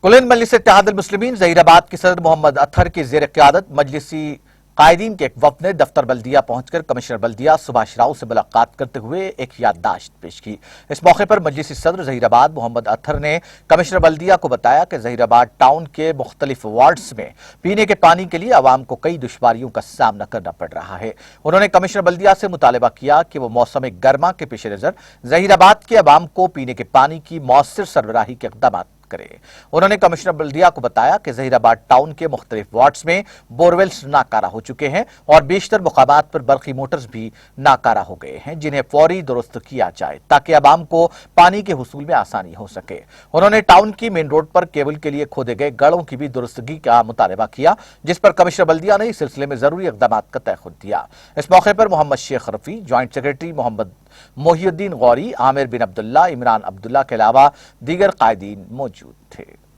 कुल मजलिस इत्तेहादुल मुस्लिमीन ज़हीराबाद के सदर मोहम्मद अतहर की ज़ेर क़यादत मजलिसी कायदीन के एक वफ़द ने दफ्तर बल्दिया पहुंचकर कमिश्नर बल्दिया सुभाष राव से मुलाकात करते हुए एक याददाश्त पेश की। इस मौके पर मजलिसी सदर ज़हीराबाद मोहम्मद अतहर ने कमिश्नर बल्दिया को बताया कि ज़हीराबाद टाउन के मुख्तलिफ वार्ड्स में पीने के पानी के लिए आवाम को कई दुश्वारियों का सामना करना पड़ रहा है। उन्होंने कमिश्नर बल्दिया से मुतालबा किया कि वो मौसम गर्मा के पेश नज़र ज़हीराबाद के आवाम को पीने के पानी की मौसर सरबराही के इक़दाम करे। उन्होंने कमिश्नर बल्दिया को बताया कि ज़हीराबाद टाउन के मुख्तलिफ वार्ड्स में बोरवेल्स नाकारा हो चुके हैं और बेशतर मुकामात पर बरकी मोटर्स भी नाकारा हो गए हैं, जिन्हें फौरी दुरुस्त किया जाए ताकि आवाम को पानी के हुसूल में आसानी हो सके। उन्होंने टाउन की मेन रोड पर केबल के लिए खोदे गए गढ़ों की भी दुरुस्तगी का मुतालबा किया, जिस पर कमिश्नर बल्दिया ने इस सिलसिले में जरूरी इक़दाम का तयखुद दिया। इस मौके पर मोहम्मद शेख रफी, ज्वाइंट सेक्रेटरी मोहम्मद मोहिउद्दीन गौरी, आमिर बिन अब्दुल्ला, इमरान अब्दुल्ला के अलावा दीगर कायदीन मौजूद थे।